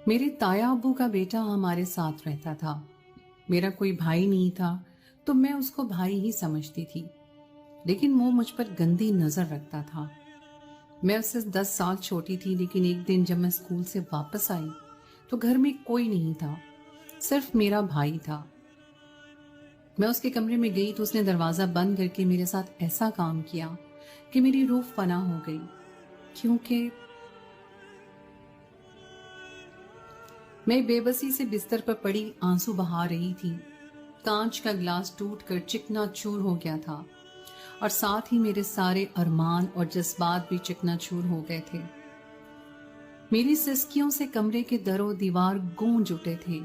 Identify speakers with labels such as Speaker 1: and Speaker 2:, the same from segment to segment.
Speaker 1: मेरे ताया अब्बू का बेटा हमारे साथ रहता था। मेरा कोई भाई नहीं था तो मैं उसको भाई ही समझती थी, लेकिन वो मुझ पर गंदी नजर रखता था। मैं उससे 10 साल छोटी थी, लेकिन एक दिन जब मैं स्कूल से वापस आई तो घर में कोई नहीं था, सिर्फ मेरा भाई था। मैं उसके कमरे में गई तो उसने दरवाजा बंद करके मेरे साथ ऐसा काम किया कि मेरी रूह फना हो गई, क्योंकि मैं बेबसी से बिस्तर पर पड़ी आंसू बहा रही थी। कांच का ग्लास टूटकर चिकनाचूर हो गया था और साथ ही मेरे सारे अरमान और जज्बात भी चिकनाचूर हो गए थे। मेरी सिसकियों से कमरे के दरो दीवार गूंज उठे थे,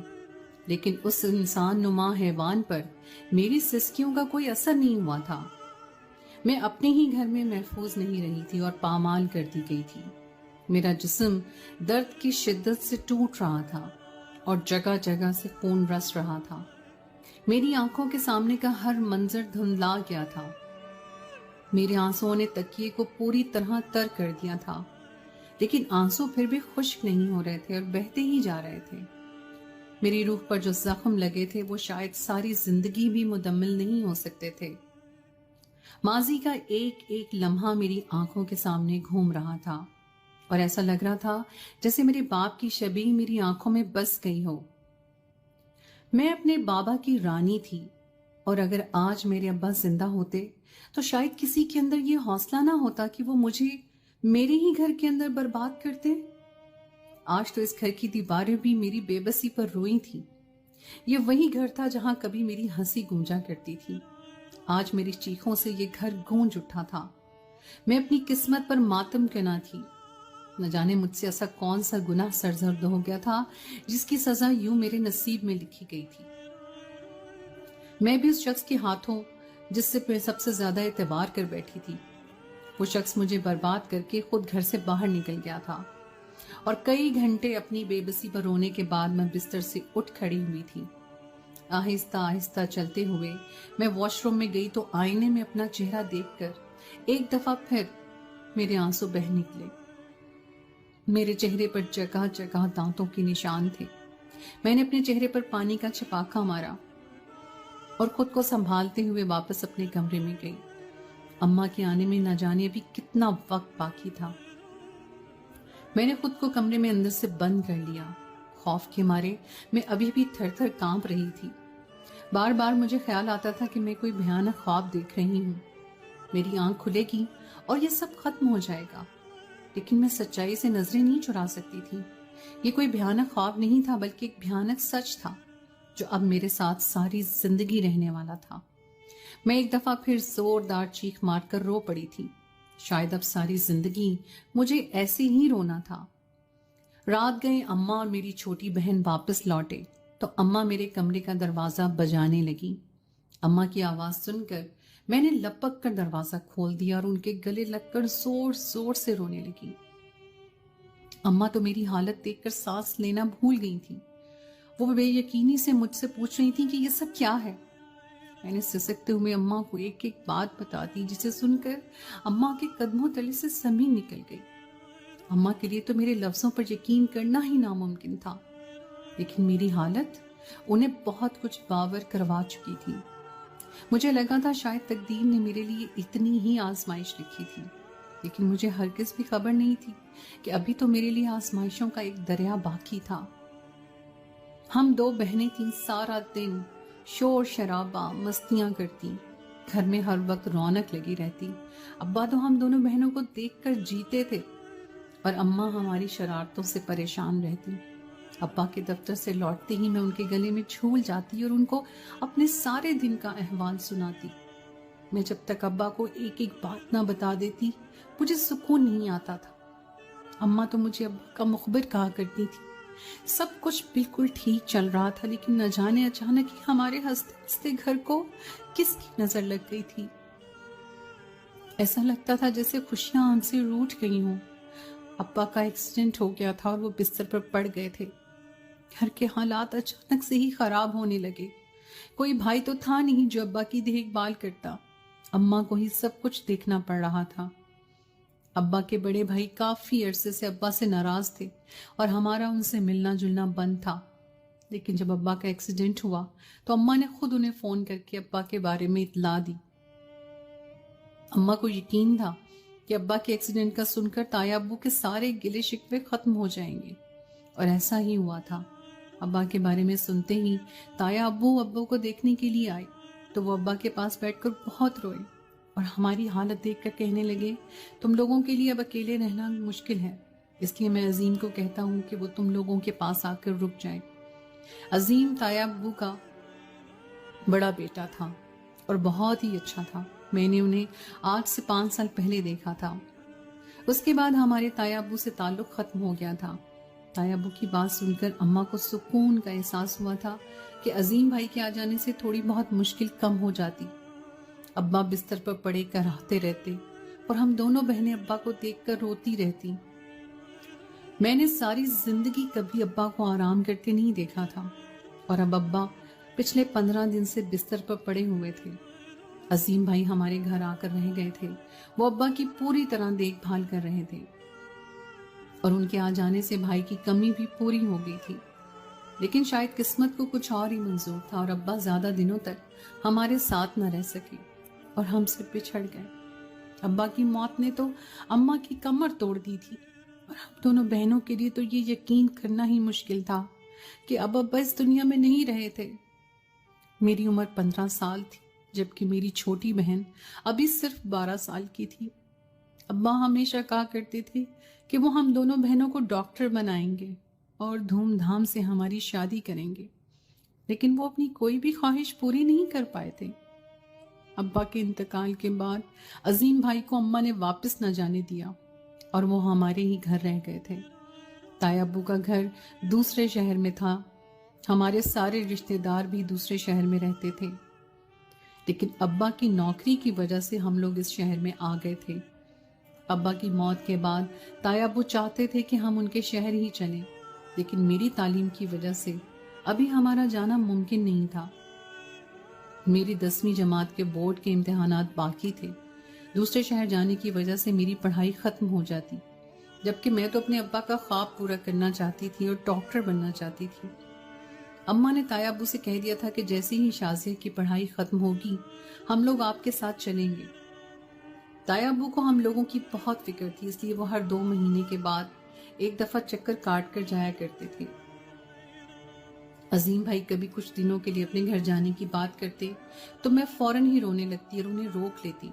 Speaker 1: लेकिन उस इंसान नुमा हैवान पर मेरी सिसकियों का कोई असर नहीं हुआ था। मैं अपने ही घर में महफूज नहीं रही थी और पामाल कर दी गई थी। मेरा जिस्म दर्द की शिद्दत से टूट रहा था और जगह जगह से खून रस रहा था। मेरी आंखों के सामने का हर मंजर धुंधला गया था। मेरे आंसुओं ने तकिए को पूरी तरह तर कर दिया था, लेकिन आंसू फिर भी खुश्क नहीं हो रहे थे और बहते ही जा रहे थे। मेरी रूह पर जो जख्म लगे थे वो शायद सारी जिंदगी भी मुदम्मिल नहीं हो सकते थे। माजी का एक एक लम्हा मेरी आंखों के सामने घूम रहा था और ऐसा लग रहा था जैसे मेरे बाप की शबीह मेरी आंखों में बस गई हो। मैं अपने बाबा की रानी थी, और अगर आज मेरे अब्बा जिंदा होते तो शायद किसी के अंदर ये हौसला ना होता कि वो मुझे मेरे ही घर के अंदर बर्बाद करते। आज तो इस घर की दीवारें भी मेरी बेबसी पर रोई थी। ये वही घर था जहां कभी मेरी हंसी गूंजा करती थी। आज मेरी चीखों से ये घर गूंज उठा था। मैं अपनी किस्मत पर मातम करना थी। न जाने मुझसे ऐसा कौन सा गुनाह सरजर्द हो गया था जिसकी सजा यूं मेरे नसीब में लिखी गई थी। मैं भी उस शख्स के हाथों जिससे मैं सबसे ज्यादा एतबार कर बैठी थी। वो शख्स मुझे बर्बाद करके खुद घर से बाहर निकल गया था और कई घंटे अपनी बेबसी पर रोने के बाद मैं बिस्तर से उठ खड़ी हुई थी। आहिस्ता आहिस्ता चलते हुए मैं वॉशरूम में गई तो आईने में अपना चेहरा देखकर एक दफा फिर मेरे आंसू बह निकले। मेरे चेहरे पर जगह जगह दांतों के निशान थे। मैंने अपने चेहरे पर पानी का छपाका मारा और खुद को संभालते हुए वापस अपने कमरे में गई। अम्मा के आने में न जाने अभी कितना वक्त बाकी था। मैंने खुद को कमरे में अंदर से बंद कर लिया। खौफ के मारे मैं अभी भी थर थर कांप रही थी। बार बार मुझे ख्याल आता था कि मैं कोई भयानक ख्वाब देख रही हूँ। मेरी आंख खुलेगी और ये सब खत्म हो जाएगा, लेकिन मैं सच्चाई से नजरें नहीं चुरा सकती थी। ये कोई भयानक ख्वाब नहीं था, बल्कि एक भयानक सच था जो अब मेरे साथ सारी जिंदगी रहने वाला था। मैं एक दफा फिर जोरदार चीख मारकर रो पड़ी थी। शायद अब सारी जिंदगी मुझे ऐसे ही रोना था। रात गए अम्मा और मेरी छोटी बहन वापस लौटे तो अम्मा मेरे कमरे का दरवाजा बजाने लगी। अम्मा की आवाज सुनकर मैंने लपक कर दरवाजा खोल दिया और उनके गले लगकर जोर जोर से रोने लगी। अम्मा तो मेरी हालत देखकर सांस लेना भूल गई थी। वो बेयकीनी से मुझसे पूछ रही थी कि ये सब क्या है। मैंने सिसकते हुए अम्मा को एक एक बात बता दी, जिसे सुनकर अम्मा के कदमों तले से जमीन निकल गई। अम्मा के लिए तो मेरे लफ्जों पर यकीन करना ही नामुमकिन था, लेकिन मेरी हालत उन्हें बहुत कुछ बावर करवा चुकी थी। मुझे लगा था शायद तकदीर ने मेरे लिए इतनी ही आजमाइश लिखी थी, लेकिन मुझे हरगिज भी खबर नहीं थी कि अभी तो मेरे लिए आजमाइशों का एक दरिया बाकी था। हम दो बहनें थीं, सारा दिन शोर शराबा मस्तियां करती, घर में हर वक्त रौनक लगी रहती। अब्बा तो हम दोनों बहनों को देखकर जीते थे और अम्मा हमारी शरारतों से परेशान रहती। अब्बा के दफ्तर से लौटते ही मैं उनके गले में झूल जाती और उनको अपने सारे दिन का अहवाल सुनाती। मैं जब तक अब्बा को एक एक बात ना बता देती मुझे सुकून नहीं आता था। अम्मा तो मुझे अब्बा का मुखबिर कहा करती थी। सब कुछ बिल्कुल ठीक चल रहा था, लेकिन न जाने अचानक ही हमारे हंसते हंसते घर को किसकी नजर लग गई थी। ऐसा लगता था जैसे खुशियां हमसे रूठ गई हों। अब्बा का एक्सीडेंट हो गया था और वो बिस्तर पर पड़ गए थे। घर के हालात अचानक से ही खराब होने लगे। कोई भाई तो था नहीं जो अब्बा की देखभाल करता। अम्मा को ही सब कुछ देखना पड़ रहा था। ابا کے بڑے بھائی کافی عرصے سے ابا سے ناراض تھے اور ہمارا ان سے ملنا جلنا بند تھا، لیکن جب ابا کا ایکسیڈنٹ ہوا تو اماں نے خود انہیں فون کر کے ابا کے بارے میں اطلاع دی۔ اماں کو یقین تھا کہ ابا کے ایکسیڈنٹ کا سن کر تایا ابو کے سارے گلے شکوے ختم ہو جائیں گے، اور ایسا ہی ہوا تھا۔ ابا کے بارے میں سنتے ہی تایا ابو کو دیکھنے کے لیے آئے تو وہ ابا کے پاس بیٹھ کر بہت روئے اور ہماری حالت دیکھ کر کہنے لگے، تم لوگوں کے لیے اب اکیلے رہنا مشکل ہے، اس لیے میں عظیم کو کہتا ہوں کہ وہ تم لوگوں کے پاس آ کر رک جائے۔ عظیم تایا ابو کا بڑا بیٹا تھا اور بہت ہی اچھا تھا۔ میں نے انہیں آج سے 5 سال پہلے دیکھا تھا۔ اس کے بعد ہمارے تایا ابو سے تعلق ختم ہو گیا تھا۔ تایا ابو کی بات سن کر اماں کو سکون کا احساس ہوا تھا کہ عظیم بھائی کے آ جانے سے تھوڑی بہت مشکل کم ہو جاتی۔ ابا بستر پر پڑے کراہتے رہتے اور ہم دونوں بہنیں ابا کو دیکھ کر روتی رہتی۔ میں نے ساری زندگی کبھی ابا کو آرام کرتے نہیں دیکھا تھا، اور اب ابا پچھلے 15 دن سے بستر پر پڑے ہوئے تھے۔ عظیم بھائی ہمارے گھر آ کر رہ گئے تھے۔ وہ ابا کی پوری طرح دیکھ بھال کر رہے تھے اور ان کے آ جانے سے بھائی کی کمی بھی پوری ہو گئی تھی، لیکن شاید قسمت کو کچھ اور ہی منظور تھا اور ابا زیادہ دنوں تک ہمارے ساتھ نہ رہ سکے اور ہم سے بچھڑ گئے۔ ابا کی موت نے تو اماں کی کمر توڑ دی تھی، اور ہم دونوں بہنوں کے لیے تو یہ یقین کرنا ہی مشکل تھا کہ اب ابا اس دنیا میں نہیں رہے تھے۔ میری عمر 15 سال تھی، جبکہ میری چھوٹی بہن ابھی صرف 12 سال کی تھی۔ ابا ہمیشہ کہا کرتے تھے کہ وہ ہم دونوں بہنوں کو ڈاکٹر بنائیں گے اور دھوم دھام سے ہماری شادی کریں گے، لیکن وہ اپنی کوئی بھی خواہش پوری نہیں کر پائے تھے۔ ابا کے انتقال کے بعد عظیم بھائی کو اماں نے واپس نہ جانے دیا اور وہ ہمارے ہی گھر رہ گئے تھے۔ تایا ابو کا گھر دوسرے شہر میں تھا، ہمارے سارے رشتہ دار بھی دوسرے شہر میں رہتے تھے، لیکن ابا کی نوکری کی وجہ سے ہم لوگ اس شہر میں آ گئے تھے۔ ابا کی موت کے بعد تایا ابو چاہتے تھے کہ ہم ان کے شہر ہی چلیں، لیکن میری تعلیم کی وجہ سے ابھی ہمارا جانا ممکن نہیں تھا۔ میری 10ویں جماعت کے بورڈ کے امتحانات باقی تھے۔ دوسرے شہر جانے کی وجہ سے میری پڑھائی ختم ہو جاتی، جبکہ میں تو اپنے ابا کا خواب پورا کرنا چاہتی تھی اور ڈاکٹر بننا چاہتی تھی۔ اماں نے تایا ابو سے کہہ دیا تھا کہ جیسے ہی شازیہ کی پڑھائی ختم ہوگی ہم لوگ آپ کے ساتھ چلیں گے۔ تایا ابو کو ہم لوگوں کی بہت فکر تھی، اس لیے وہ ہر 2 مہینے کے بعد ایک دفعہ چکر کاٹ کر جایا کرتے تھے۔ عظیم بھائی کبھی کچھ دنوں کے لیے اپنے گھر جانے کی بات کرتے تو میں فوراً ہی رونے لگتی اور انہیں روک لیتی۔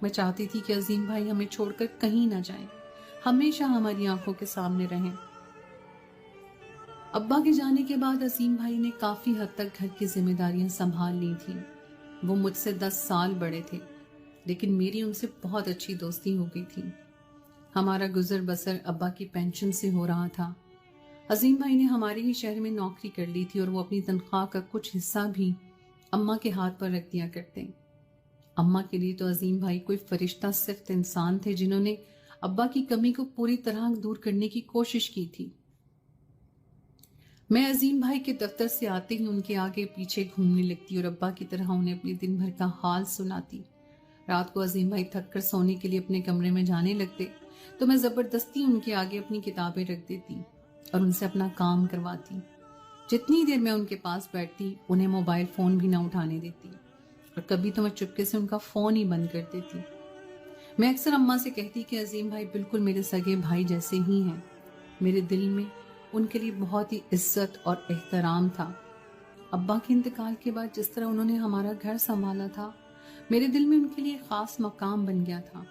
Speaker 1: میں چاہتی تھی کہ عظیم بھائی ہمیں چھوڑ کر کہیں نہ جائیں، ہمیشہ ہماری آنکھوں کے سامنے رہیں۔ ابا کے جانے کے بعد عظیم بھائی نے کافی حد تک گھر کی ذمہ داریاں سنبھال لی تھی۔ وہ مجھ سے 10 سال بڑے تھے، لیکن میری ان سے بہت اچھی دوستی ہو گئی تھی۔ ہمارا گزر بسر ابا کی پینشن سے ہو رہا تھا۔ عظیم بھائی نے ہمارے ہی شہر میں نوکری کر لی تھی اور وہ اپنی تنخواہ کا کچھ حصہ بھی اماں کے ہاتھ پر رکھ دیا کرتے۔ اماں کے لیے تو عظیم بھائی کوئی فرشتہ صفت انسان تھے جنہوں نے ابا کی کمی کو پوری طرح دور کرنے کی کوشش کی تھی۔ میں عظیم بھائی کے دفتر سے آتے ہی ان کے آگے پیچھے گھومنے لگتی اور ابا کی طرح انہیں اپنے دن بھر کا حال سناتی۔ رات کو عظیم بھائی تھک کر سونے کے لیے اپنے کمرے میں جانے لگتے تو میں زبردستی ان کے آگے اپنی کتابیں رکھ دیتی اور ان سے اپنا کام کرواتی۔ جتنی دیر میں ان کے پاس بیٹھتی انہیں موبائل فون بھی نہ اٹھانے دیتی، اور کبھی تو میں چپکے سے ان کا فون ہی بند کر دیتی۔ میں اکثر اماں سے کہتی کہ عظیم بھائی بالکل میرے سگے بھائی جیسے ہی ہیں۔ میرے دل میں ان کے لیے بہت ہی عزت اور احترام تھا۔ ابا کے انتقال کے بعد جس طرح انہوں نے ہمارا گھر سنبھالا تھا، میرے دل میں ان کے لیے خاص مقام بن گیا تھا۔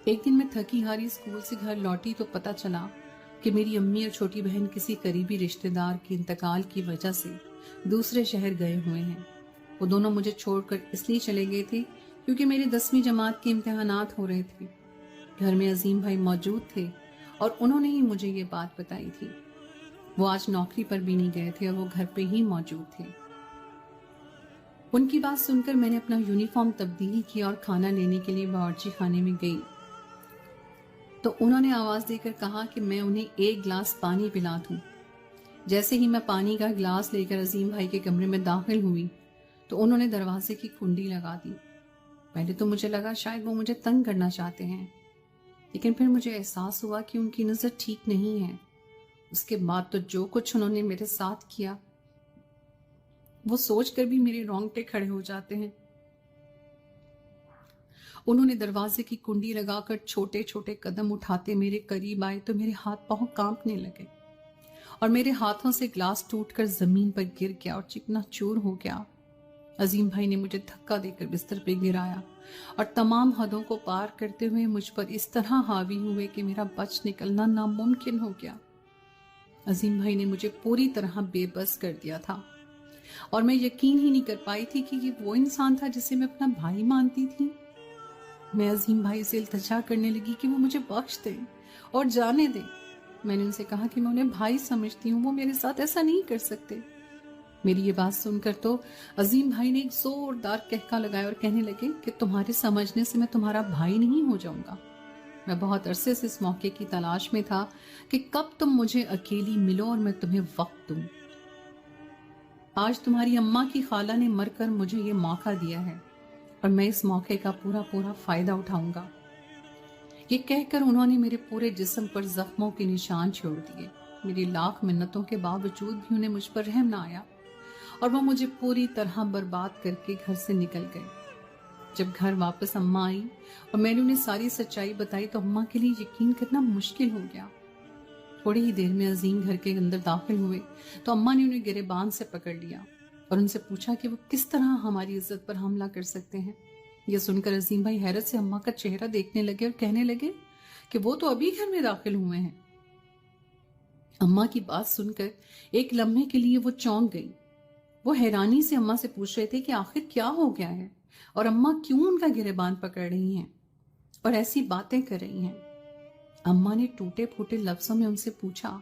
Speaker 1: ایک دن میں تھکی ہاری اسکول سے گھر لوٹی تو پتہ چلا کہ میری امی اور چھوٹی بہن کسی قریبی رشتہ دار کے انتقال کی وجہ سے دوسرے شہر گئے ہوئے ہیں۔ وہ دونوں مجھے چھوڑ کر اس لیے چلے گئے تھے کیونکہ میری 10ویں جماعت کے امتحانات ہو رہے تھے۔ گھر میں عظیم بھائی موجود تھے اور انہوں نے ہی مجھے یہ بات بتائی تھی۔ وہ آج نوکری پر بھی نہیں گئے تھے اور وہ گھر پہ ہی موجود تھے۔ ان کی بات سن کر میں نے اپنا یونیفارم تبدیل کیا اور کھانا لینے کے لیے باورچی خانے میں گئی تو انہوں نے آواز دے کر کہا کہ میں انہیں 1 گلاس پانی پلا دوں۔ جیسے ہی میں پانی کا گلاس لے کر عظیم بھائی کے کمرے میں داخل ہوئی تو انہوں نے دروازے کی کنڈی لگا دی۔ पहले तो मुझे लगा शायद वो मुझे तंग करना चाहते हैं, लेकिन फिर मुझे एहसास हुआ कि उनकी नज़र ठीक नहीं है। उसके बाद तो जो कुछ उन्होंने मेरे साथ किया, वो सोचकर भी मेरे रोंगटे खड़े हो जाते हैं। उन्होंने दरवाजे की कुंडी लगाकर छोटे छोटे कदम उठाते मेरे करीब आए तो मेरे हाथ पांव कांपने लगे और मेरे हाथों से ग्लास टूटकर जमीन पर गिर गया और चिकनाचूर हो गया। अजीम भाई ने मुझे धक्का देकर बिस्तर पर गिराया और तमाम हदों को पार करते हुए मुझ पर इस तरह हावी हुए कि मेरा बच निकलना नामुमकिन हो गया। अजीम भाई ने मुझे पूरी तरह बेबस कर दिया था और मैं यकीन ही नहीं कर पाई थी कि ये वो इंसान था जिसे मैं अपना भाई मानती थी। मैं अजीम भाई से इल्तिजा करने लगी कि वो मुझे बख्श दे और जाने दे। मैंने उनसे कहा कि मैं उन्हें भाई समझती हूँ, वो मेरे साथ ऐसा नहीं कर सकते। मेरी ये बात सुनकर तो अजीम भाई ने एक जोरदार कहका लगाया और कहने लगे कि तुम्हारे समझने से मैं तुम्हारा भाई नहीं हो जाऊंगा। मैं बहुत अरसे से इस मौके की तलाश में था कि कब तुम मुझे अकेली मिलो और मैं तुम्हें वक्त दूं। आज तुम्हारी अम्मा की खाला ने मरकर मुझे ये मौका दिया है और मैं इस मौके का पूरा पूरा फायदा उठाऊंगा। ये कहकर उन्होंने मेरे पूरे जिस्म पर जख्मों के निशान छोड़ दिए। मेरी लाख मिन्नतों के बावजूद भी उन्हें मुझ पर रहम ना आया और वो मुझे पूरी तरह बर्बाद करके घर से निकल गए। जब घर वापस अम्मा आई और मैंने उन्हें सारी सच्चाई बताई तो अम्मा के लिए यकीन करना मुश्किल हो गया। थोड़ी ही देर में अजीम घर के अंदर दाखिल हुए तो अम्मा ने उन्हें गिरेबान से पकड़ लिया और उनसे पूछा कि वो किस तरह हमारी इज्जत पर हमला कर सकते हैं। यह सुनकर अजीम भाई हैरत से अम्मा का चेहरा देखने लगे और कहने लगे कि वो तो अभी घर में दाखिल हुए हैं। अम्मा की बात सुनकर एक लम्हे के लिए वो चौंक गई। वो हैरानी से अम्मा से पूछ रहे थे कि आखिर क्या हो गया है और अम्मा क्यों उनका गिरेबान पकड़ रही हैं और ऐसी बातें कर रही हैं। अम्मा ने टूटे फूटे लफ्जों में उनसे पूछा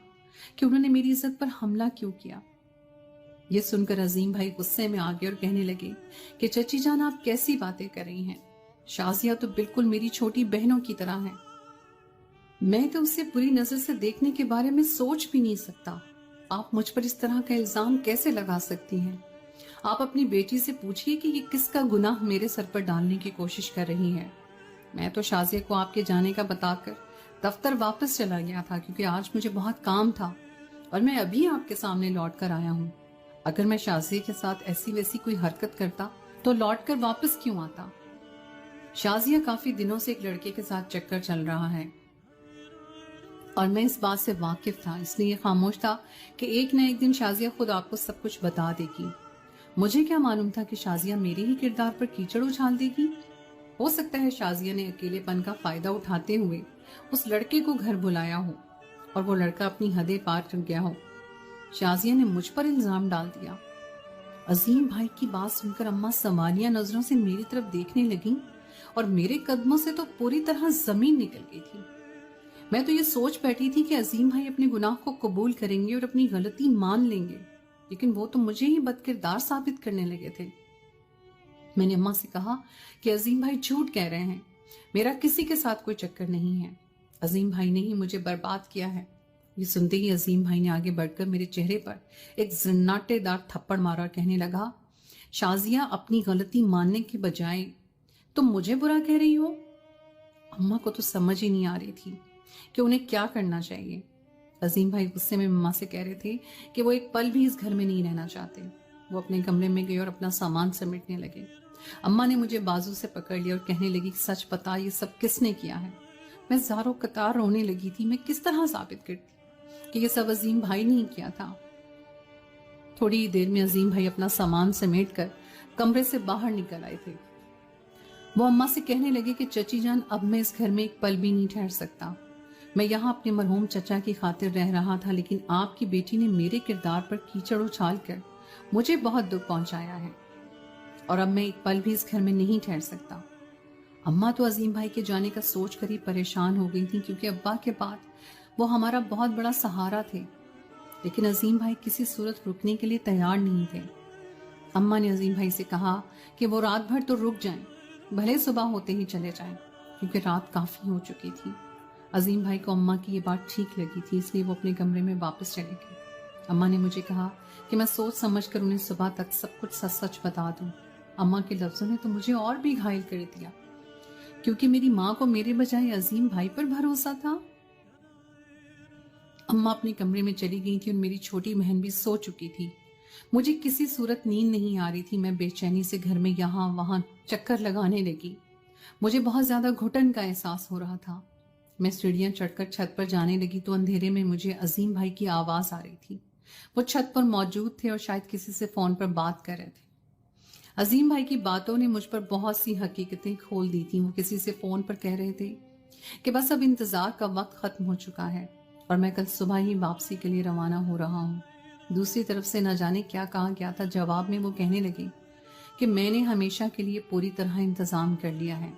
Speaker 1: कि उन्होंने मेरी इज्जत पर हमला क्यों किया। यह सुनकर अजीम भाई गुस्से में आ गए और कहने लगे कि चची जान आप कैसी बातें कर रही हैं, शाजिया तो बिल्कुल मेरी छोटी बहनों की तरह है। मैं तो उसे बुरी नजर से देखने के बारे में सोच भी नहीं सकता। आप मुझ पर इस तरह का इल्जाम कैसे लगा सकती हैं? आप अपनी बेटी से पूछिए कि ये किसका गुनाह मेरे सर पर डालने की कोशिश कर रही है। मैं तो शाजिया को आपके जाने का बताकर दफ्तर वापस चला गया था क्योंकि आज मुझे बहुत काम था और मैं अभी आपके सामने लौट कर आया हूँ। अगर मैं शाजिया के साथ ऐसी वैसी कोई हरकत करता तो लौट कर वापस क्यों आता? शाजिया काफी दिनों से एक लड़के के साथ चक्कर चल रहा है और मैं इस बात से वाकिफ था, इसलिए खामोश था कि एक न एक दिन शाजिया खुद आपको सब कुछ बता देगी। मुझे क्या मालूम था कि शाजिया मेरे ही किरदार पर कीचड़ उछाल देगी। हो सकता है शाजिया ने अकेलेपन का फायदा उठाते हुए उस लड़के को घर बुलाया हो और वो लड़का अपनी हदें पार कर गया हो। शाजिया ने मुझ पर इल्जाम डाल दिया। अजीम भाई की बात सुनकर अम्मा सवालिया नजरों से मेरी तरफ देखने लगी और मेरे कदमों से तो पूरी तरह जमीन निकल गई थी। मैं तो ये सोच बैठी थी कि अजीम भाई अपने गुनाह को कबूल करेंगे और अपनी गलती मान लेंगे, लेकिन वो तो मुझे ही बदकिरदार साबित करने लगे थे। मैंने अम्मा से कहा कि अजीम भाई झूठ कह रहे हैं, मेरा किसी के साथ कोई चक्कर नहीं है। अजीम भाई ने ही मुझे बर्बाद किया है। ये सुनते ही अजीम भाई ने आगे बढ़कर मेरे चेहरे पर एक जन्नाटेदार थप्पड़ मारा और कहने लगा, शाजिया अपनी गलती मानने के बजाय तुम मुझे बुरा कह रही हो। अम्मा को तो समझ ही नहीं आ रही थी कि उन्हें क्या करना चाहिए। अजीम भाई गुस्से में अम्मा से कह रहे थे कि वो एक पल भी इस घर में नहीं रहना चाहते। वो अपने कमरे में गए और अपना सामान समेटने लगे। अम्मा ने मुझे बाजू से पकड़ लिया और कहने लगी, सच बता ये सब किसने किया है? मैं ज़ारो कतार रोने लगी थी। मैं किस तरह साबित करती कि ये सब अजीम भाई ने ही किया था। थोड़ी ही देर में अजीम भाई अपना सामान समेट कर कमरे से बाहर निकल आए थे। वो अम्मा से कहने लगे कि चची जान अब मैं इस घर में एक पल भी नहीं ठहर सकता। मैं यहाँ अपने मरहूम चचा की खातिर रह रहा था, लेकिन आपकी बेटी ने मेरे किरदार पर कीचड़ उछाल कर मुझे बहुत दुख पहुंचाया है और अब मैं एक पल भी इस घर में नहीं ठहर सकता। अम्मा तो अजीम भाई के जाने का सोच कर ही परेशान हो गई थी क्योंकि अब्बा के बाद वो हमारा बहुत बड़ा सहारा थे, लेकिन अजीम भाई किसी सूरत रुकने के लिए तैयार नहीं थे। अम्मा ने अजीम भाई से कहा कि वो रात भर तो रुक जाएं, भले सुबह होते ही चले जाएं, क्योंकि रात काफी हो चुकी थी। अजीम भाई को अम्मा की ये बात ठीक लगी थी, इसलिए वो अपने कमरे में वापस चले गए। अम्मा ने मुझे कहा कि मैं सोच समझ कर उन्हें सुबह तक सब कुछ सच सच बता दूं। अम्मा के लफ्जों ने तो मुझे और भी घायल कर दिया, क्योंकि मेरी माँ को मेरे बजाय अजीम भाई पर भरोसा था। अम्मा अपने कमरे में चली गई थी और मेरी छोटी बहन भी सो चुकी थी। मुझे किसी सूरत नींद नहीं आ रही थी। मैं बेचैनी से घर में यहाँ वहां चक्कर लगाने लगी। मुझे बहुत ज्यादा घुटन का एहसास हो रहा था। मैं सीढ़ियां चढ़कर छत पर जाने लगी तो अंधेरे में मुझे अजीम भाई की आवाज आ रही थी। वो छत पर मौजूद थे और शायद किसी से फोन पर बात कर रहे थे। अजीम भाई की बातों ने मुझ पर बहुत सी हकीकतें खोल दी थी। वो किसी से फोन पर कह रहे थे कि बस अब इंतजार का वक्त खत्म हो चुका है और मैं कल सुबह ही वापसी के लिए रवाना हो रहा हूँ। दूसरी तरफ से न जाने क्या कहा गया था। जवाब में वो कहने लगे कि मैंने हमेशा के लिए पूरी तरह इंतजाम कर लिया है।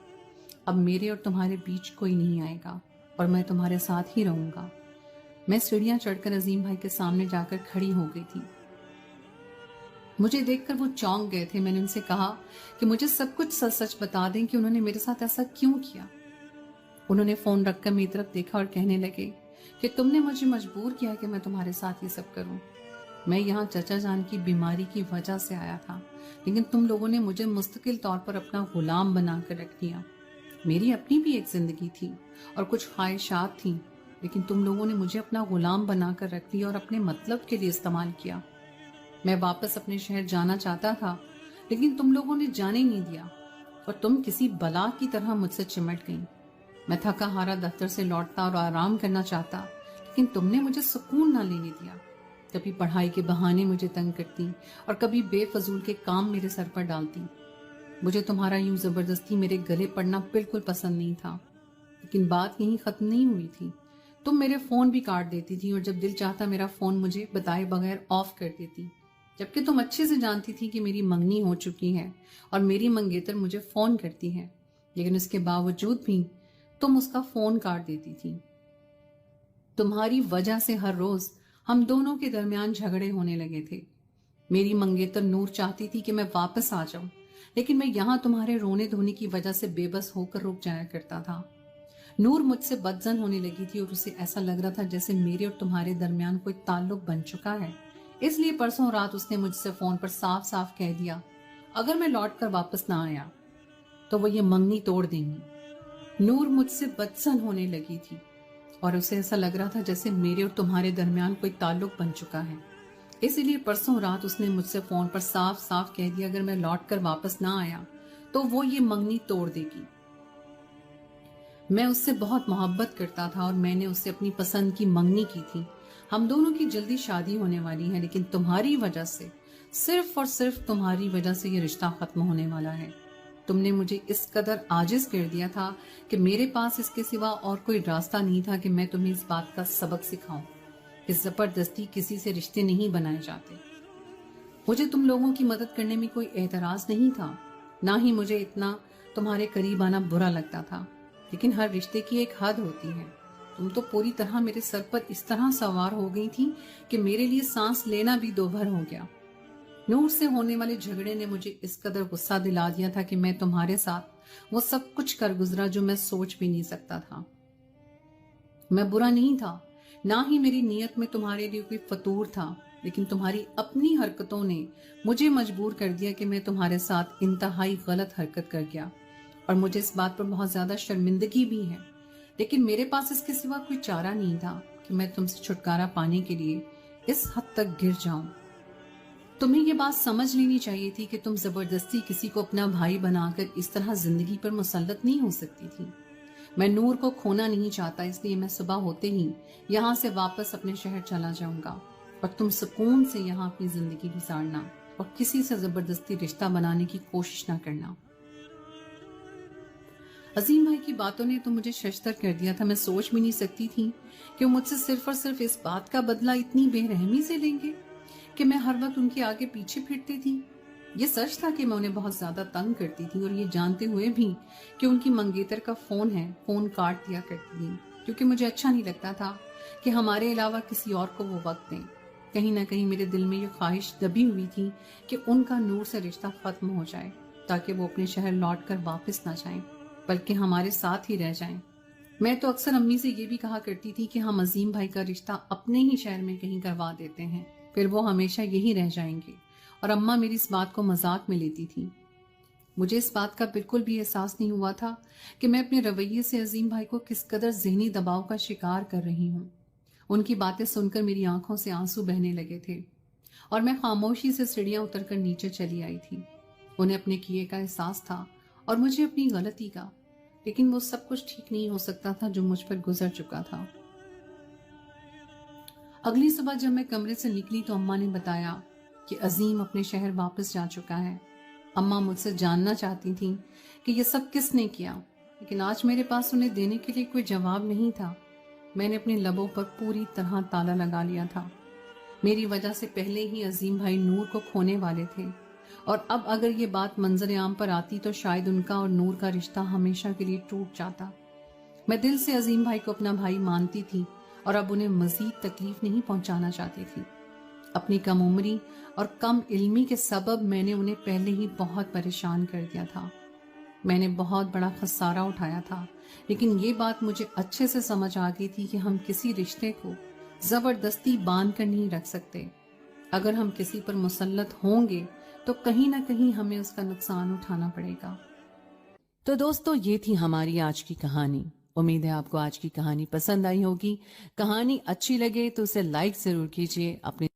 Speaker 1: अब मेरे और तुम्हारे बीच कोई नहीं आएगा और मैं तुम्हारे साथ ही रहूंगा। मैं सीढ़ियां चढ़कर अजीम भाई के सामने जाकर खड़ी हो गई थी। मुझे देखकर वो चौंक गए थे। मैंने उनसे कहा कि मुझे सब कुछ सच सच बता दें कि उन्होंने मेरे साथ ऐसा क्यों किया। उन्होंने फोन रखकर मेरी तरफ देखा और कहने लगे कि तुमने मुझे मजबूर किया कि मैं तुम्हारे साथ ये सब करूं। मैं यहाँ चचा जान की बीमारी की वजह से आया था, लेकिन तुम लोगों ने मुझे मुस्तकिल तौर पर अपना गुलाम बनाकर रख दिया। मेरी अपनी भी एक जिंदगी थी और कुछ ख्वाहिशात थी, लेकिन तुम लोगों ने मुझे अपना गुलाम बनाकर रख दिया और अपने मतलब के लिए इस्तेमाल किया। मैं वापस अपने शहर जाना चाहता था, लेकिन तुम लोगों ने जाने नहीं दिया और तुम किसी बला की तरह मुझसे चिमट गई। मैं थका हारा दफ्तर से लौटता और आराम करना चाहता, लेकिन तुमने मुझे सुकून ना लेने दिया। कभी पढ़ाई के बहाने मुझे तंग करती और कभी बेफजूल के काम मेरे सर पर डालती। मुझे तुम्हारा यूं जबरदस्ती मेरे गले पड़ना बिल्कुल पसंद नहीं था, लेकिन बात यहीं खत्म नहीं हुई थी। तुम मेरे फोन भी काट देती थी और जब दिल चाहता मेरा फोन मुझे बताए बगैर ऑफ कर देती, जबकि तुम अच्छे से जानती थी कि मेरी मंगनी हो चुकी है और मेरी मंगेतर मुझे फोन करती है, लेकिन उसके बावजूद भी तुम उसका फोन काट देती थी। तुम्हारी वजह से हर रोज हम दोनों के दरमियान झगड़े होने लगे थे। मेरी मंगेतर नूर चाहती थी कि मैं वापस आ जाऊं, लेकिन मैं यहाँ तुम्हारे रोने धोने की वजह से बेबस होकर रुक जाया करता था। नूर मुझसे बदजन होने लगी थी और उसे ऐसा लग रहा था जैसे मेरे और तुम्हारे दरमियान कोई ताल्लुक बन चुका है। इसलिए परसों रात उसने मुझसे फोन पर साफ साफ कह दिया, अगर मैं लौट कर वापस ना आया तो वो ये मंगनी तोड़ देंगी। नूर मुझसे बदजन होने लगी थी और उसे ऐसा लग रहा था जैसे मेरे और तुम्हारे दरमियान कोई ताल्लुक बन चुका है। इसीलिए परसों रात उसने मुझसे फोन पर साफ साफ कह दिया, अगर मैं लौट कर वापस ना आया तो वो ये मंगनी तोड़ देगी। मैं उससे बहुत मोहब्बत करता था और मैंने उससे अपनी पसंद की मंगनी की थी। हम दोनों की जल्दी शादी होने वाली है, लेकिन तुम्हारी वजह से, सिर्फ और सिर्फ तुम्हारी वजह से ये रिश्ता खत्म होने वाला है। तुमने मुझे इस कदर आजिज कर दिया था कि मेरे पास इसके सिवा और कोई रास्ता नहीं था कि मैं तुम्हें इस बात का सबक सिखाऊं कि जबरदस्ती किसी से रिश्ते नहीं बनाए जाते। मुझे तुम लोगों की मदद करने में कोई एतराज नहीं था, ना ही मुझे इतना तुम्हारे करीब आना बुरा लगता था, लेकिन हर रिश्ते की एक हद होती है। तुम तो पूरी तरह मेरे सर पर इस तरह सवार हो गई थी कि मेरे लिए सांस लेना भी दोभर हो गया। नूर से होने वाले झगड़े ने मुझे इस कदर गुस्सा दिला दिया था कि मैं तुम्हारे साथ वो सब कुछ कर गुजरा जो मैं सोच भी नहीं सकता था। मैं बुरा नहीं था, ना ही मेरी नीयत में तुम्हारे लिए कोई फतूर था, लेकिन तुम्हारी अपनी हरकतों ने मुझे मजबूर कर दिया कि मैं तुम्हारे साथ इंतहाई गलत हरकत कर गया और मुझे इस बात पर बहुत ज्यादा शर्मिंदगी भी है। लेकिन मेरे पास इसके सिवा कोई चारा नहीं था कि मैं तुमसे छुटकारा पाने के लिए इस हद तक गिर जाऊं। तुम्हें ये बात समझ लेनी चाहिए थी कि तुम जबरदस्ती किसी को अपना भाई बनाकर इस तरह जिंदगी पर मुसल्लत नहीं हो सकती थी। मैं नूर को खोना नहीं चाहता, इसलिए मैं सुबह होते ही यहाँ से वापस अपने शहर चला जाऊंगा और तुम सुकून से यहाँ अपनी जिंदगी गुजारना और किसी से जबरदस्ती रिश्ता बनाने की कोशिश ना करना। अजीम भाई की बातों ने तो मुझे शर्मसार कर दिया था। मैं सोच भी नहीं सकती थी कि वो मुझसे सिर्फ और सिर्फ इस बात का बदला इतनी बेरहमी से लेंगे कि मैं हर वक्त उनके आगे पीछे फिरती थी। ये सच था कि मैं उन्हें बहुत ज्यादा तंग करती थी और ये जानते हुए भी कि उनकी मंगेतर का फोन है, फोन काट दिया करती थी, क्योंकि मुझे अच्छा नहीं लगता था कि हमारे अलावा किसी और को वो वक्त दें। कहीं ना कहीं मेरे दिल में ये ख्वाहिश दबी हुई थी कि उनका नूर से रिश्ता खत्म हो जाए, ताकि वो अपने शहर लौट कर वापस ना जाएं, बल्कि हमारे साथ ही रह जाएं। मैं तो अक्सर अम्मी से ये भी कहा करती थी कि हम अजीम भाई का रिश्ता अपने ही शहर में कहीं करवा देते हैं, फिर वो हमेशा यही रह जाएंगे, और अम्मा मेरी इस बात को मजाक में लेती थी। مجھے اس بات کا بالکل بھی احساس نہیں ہوا تھا کہ میں اپنے رویے سے عظیم بھائی کو کس قدر ذہنی دباؤ کا شکار کر رہی ہوں۔ ان کی باتیں سن کر میری آنکھوں سے آنسو بہنے لگے تھے اور میں خاموشی سے سیڑھیاں اتر کر نیچے چلی آئی تھی۔ انہیں اپنے کیے کا احساس تھا اور مجھے اپنی غلطی کا، لیکن وہ سب کچھ ٹھیک نہیں ہو سکتا تھا جو مجھ پر گزر چکا تھا۔ اگلی صبح جب میں کمرے سے نکلی تو اماں نے بتایا کہ عظیم اپنے شہر واپس جا چکا ہے۔ اماں مجھ سے جاننا چاہتی تھیں کہ یہ سب کس نے کیا، لیکن آج میرے پاس انہیں دینے کے لیے کوئی جواب نہیں تھا۔ میں نے اپنے لبوں پر پوری طرح تالا لگا لیا تھا۔ میری وجہ سے پہلے ہی عظیم بھائی نور کو کھونے والے تھے، اور اب اگر یہ بات منظر عام پر آتی تو شاید ان کا اور نور کا رشتہ ہمیشہ کے لیے ٹوٹ جاتا۔ میں دل سے عظیم بھائی کو اپنا بھائی مانتی تھی اور اب انہیں مزید تکلیف نہیں پہنچانا چاہتی تھی۔ اپنی کم عمری اور کم علمی کے سبب میں نے انہیں پہلے ہی بہت پریشان کر دیا تھا۔ میں نے بہت بڑا خسارہ اٹھایا تھا، لیکن یہ بات مجھے اچھے سے سمجھ آ گئی تھی کہ ہم کسی رشتے کو زبردستی باندھ کر نہیں رکھ سکتے۔ اگر ہم کسی پر مسلط ہوں گے تو کہیں نہ کہیں ہمیں اس کا نقصان اٹھانا پڑے گا۔ تو دوستو، یہ تھی ہماری آج کی کہانی۔ امید ہے آپ کو آج کی کہانی پسند آئی ہوگی۔ کہانی اچھی لگے تو اسے لائک ضرور کیجیے، اپنے